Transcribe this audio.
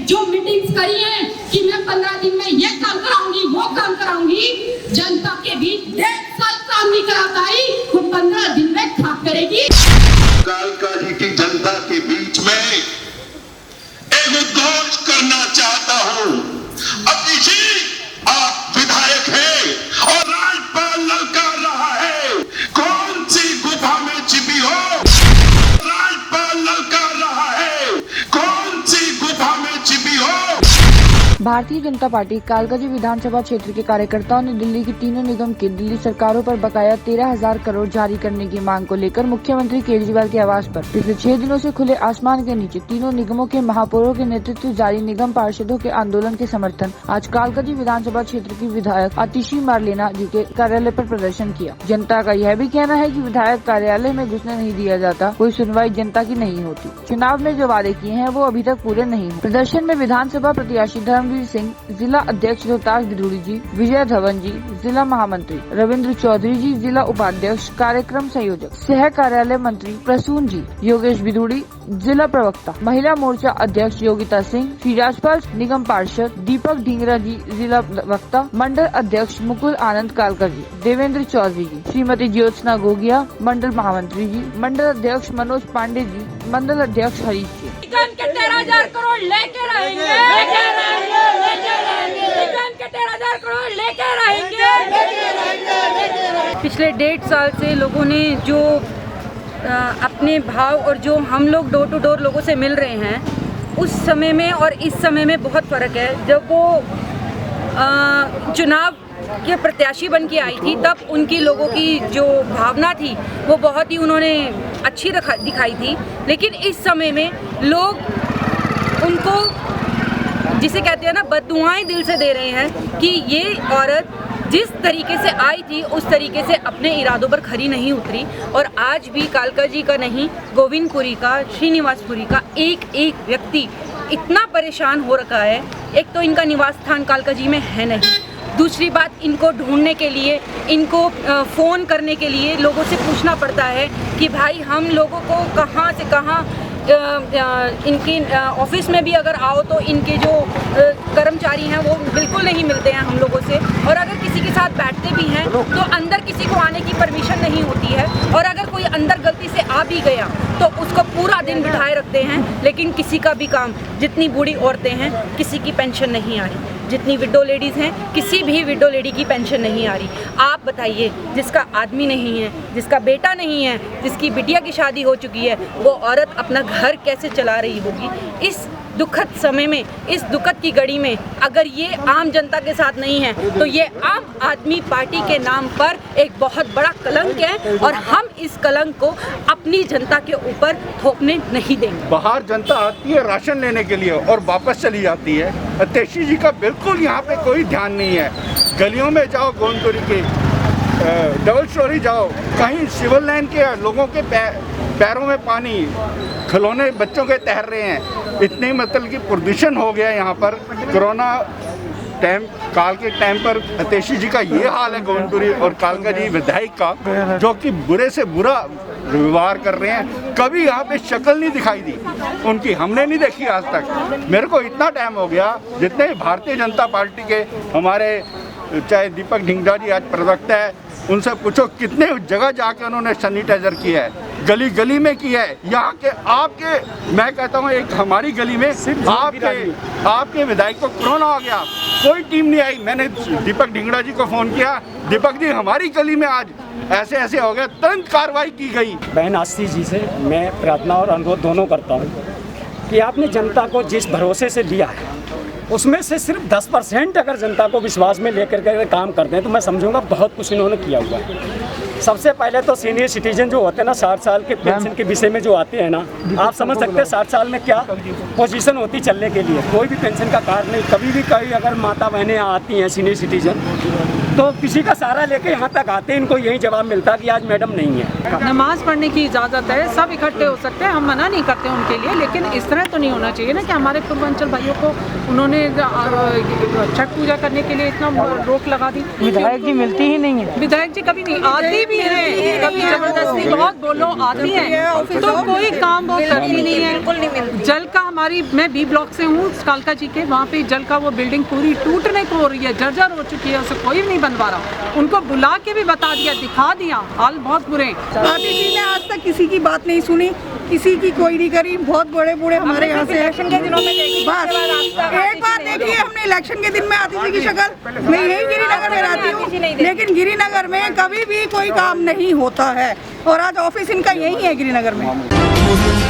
जो मीटिंग्स करी हैं कि मैं 15 दिन में ये काम कराऊंगी, वो काम कराऊंगी, जनता के बीच 1.5 साल काम नहीं करा पाई, वो 15 दिन में क्या करेगी? कालका जी की जनता के बीच में एक उद्घोष करना चाहता हूं। अभी जी आप विधायक हैं और राज्यपाल ललकार रहा है, कौन सी गुफा में छिपी हो? राज्यपाल ललकार रहा है, कौन सी गुफा में छिपी हो? भारतीय जनता पार्टी कालकाजी विधानसभा क्षेत्र के कार्यकर्ताओं ने दिल्ली की तीनों निगम के दिल्ली सरकारों पर बकाया 13,000 करोड़ जारी करने की मांग को लेकर मुख्यमंत्री केजरीवाल के आवास पर पिछले 6 दिनों से खुले आसमान के नीचे तीनों निगमों के महापौरों के नेतृत्व जारी निगम पार्षदों के आंदोलन के समर्थन आज कालकाजी विधानसभा क्षेत्र की विधायक आतिशी मार्लेना जी के कार्यालय पर प्रदर्शन किया। जनता का यह भी कहना है कि विधायक कार्यालय में घुसने नहीं दिया जाता, कोई सुनवाई जनता की नहीं होती, चुनाव में जो वादे किए हैं वो अभी तक पूरे नहीं हुए। प्रदर्शन में विधानसभा प्रत्याशी धर्मवीर सिंह, जिला अध्यक्ष रोहतास बिधूड़ी जी, विजय धवन जी, जिला महामंत्री रविंद्र चौधरी जी, जिला उपाध्यक्ष कार्यक्रम संयोजक सह कार्यालय मंत्री प्रसून जी, योगेश बिधूड़ी जिला प्रवक्ता, महिला मोर्चा अध्यक्ष योगिता सिंह, श्री राजपाल निगम पार्षद दीपक ढींगरा जी, जिला वक्ता मंडल अध्यक्ष मुकुल आनंद कालकर जी, देवेंद्र चौधरी जी, श्रीमती ज्योत्सना गोगिया मंडल महामंत्री जी, मंडल अध्यक्ष मनोज पांडे जी, मंडल अध्यक्ष हरीश जी। निगम के 13,000 करोड़ लेके रहेंगे, निगम के 13,000 करोड़ लेके रहेंगे। पिछले 1.5 साल से लोगों ने जो अपने भाव और जो हम लोग डोर टू डोर लोगों से मिल रहे हैं, उस समय में और इस समय में बहुत फ़र्क है। जब वो चुनाव के प्रत्याशी बन के आई थी तब उनकी लोगों की जो भावना थी वो बहुत ही उन्होंने अच्छी दिखाई थी, लेकिन इस समय में लोग उनको जिसे कहते हैं ना बद्दुआएं दिल से दे रहे हैं कि ये औरत जिस तरीके से आई थी उस तरीके से अपने इरादों पर खरी नहीं उतरी। और आज भी कालका जी का नहीं, गोविंदपुरी का, श्रीनिवासपुरी का एक एक व्यक्ति इतना परेशान हो रखा है। एक तो इनका निवास स्थान कालका जी में है नहीं, दूसरी बात इनको ढूंढने के लिए, इनको फ़ोन करने के लिए लोगों से पूछना पड़ता है कि भाई हम लोगों को कहाँ से कहाँ इनकी ऑफिस में भी अगर आओ तो इनके जो कर्मचारी हैं वो बिल्कुल नहीं मिलते हैं हम लोगों से, और अगर किसी के साथ बैठते भी हैं तो अंदर किसी को आने की परमिशन नहीं होती है, और अगर कोई अंदर गलती से आ भी गया तो उसको पूरा दिन बिठाए रखते हैं। लेकिन किसी का भी काम, जितनी बूढ़ी औरतें हैं किसी की पेंशन नहीं आ रही, जितनी विडो लेडीज़ हैं किसी भी विडो लेडी की पेंशन नहीं आ रही। आप बताइए, जिसका आदमी नहीं है, जिसका बेटा नहीं है, जिसकी बिटिया की शादी हो चुकी है, वो औरत अपना घर कैसे चला रही होगी? इस दुखद समय में, इस दुखद की घड़ी में अगर ये आम जनता के साथ नहीं है तो ये आम आदमी पार्टी के नाम पर एक बहुत बड़ा कलंक है, और हम इस कलंक को अपनी जनता के ऊपर थोपने नहीं देंगे। बाहर जनता आती है राशन लेने के लिए और वापस चली जाती है। अतेशी जी का बिल्कुल यहाँ पे कोई ध्यान नहीं है। गलियों में जाओ, गोविंदपुरी के डबल स्टोरी जाओ, कहीं सिविल लाइन के लोगों के पैरों में पानी, खिलौने बच्चों के तैर रहे हैं। इतने मतलब कि प्रदूषण हो गया यहाँ पर। कोरोना काल के टाइम पर अतेशी जी का ये हाल है, गोविंदपुरी और कालका जी विधायक का, जो कि बुरे से बुरा व्यवहार कर रहे हैं। कभी यहाँ पे शक्ल नहीं दिखाई दी उनकी, हमने नहीं देखी आज तक। मेरे को इतना टाइम हो गया, जितने भारतीय जनता पार्टी के हमारे चाहे दीपक ढींगरा जी आज प्रवक्ता है, उनसे पूछो कितने जगह जाके उन्होंने सैनिटाइजर किया है, गली गली में किया है। यहाँ के आपके, मैं कहता हूँ एक हमारी गली में आपके विधायक को कोरोना हो गया, कोई टीम नहीं आई। मैंने दीपक ढींगरा जी को फ़ोन किया, दीपक जी हमारी गली में आज ऐसे ऐसे हो गया, तुरंत कार्रवाई की गई। बहन आतिशी जी से मैं प्रार्थना और अनुरोध दोनों करता हूँ कि आपने जनता को जिस भरोसे से लिया है उसमें से सिर्फ 10% अगर जनता को विश्वास में लेकर के काम करते हैं तो मैं समझूंगा बहुत कुछ इन्होंने किया हुआ है। सबसे पहले तो सीनियर सिटीजन जो होते हैं ना, 60 साल के पेंशन के विषय में जो आते हैं ना, आप समझ सकते हैं 60 साल में क्या पोजीशन होती चलने के लिए। कोई भी पेंशन का कार्ड नहीं, कभी भी कहीं अगर माता बहनें आती हैं सीनियर सिटीजन तो किसी का सहारा लेके यहाँ तक आते, इनको यही जवाब मिलता कि आज मैडम नहीं है। नमाज पढ़ने की इजाज़त है, सब इकट्ठे हो सकते हैं, हम मना नहीं करते उनके लिए, लेकिन इस तरह तो नहीं होना चाहिए ना कि हमारे पूर्वांचल भाइयों को उन्होंने छठ पूजा करने के लिए इतना रोक लगा दी। विधायक जी मिलती ही नहीं है। विधायक जी कभी नहीं आती भी है, कभी जबरदस्ती बहुत बोलो आती है तो कोई काम वो करती नहीं है। जल का हमारी, मैं बी ब्लॉक से हूँ कालका जी के, वहाँ पे जल का वो बिल्डिंग पूरी टूटने को हो रही है, जर्जर हो चुकी है, उसे कोई नहीं बनवा रहा। उनको बुला के भी बता दिया, दिखा दिया, हाल बहुत बुरे। पार्टी जी ने आज तक किसी की बात नहीं सुनी, किसी की कोई नहीं करी। बहुत बड़े बूढ़े हमारे यहाँ से इलेक्शन के दिनों में बस एक बार देखिए, हमने इलेक्शन के दिन में आती जी की शक्ल, मैं यही गिरिनगर में रहती हूँ, लेकिन गिरिनगर में कभी भी कोई काम नहीं होता है और आज ऑफिस इनका यही है गिरिनगर में।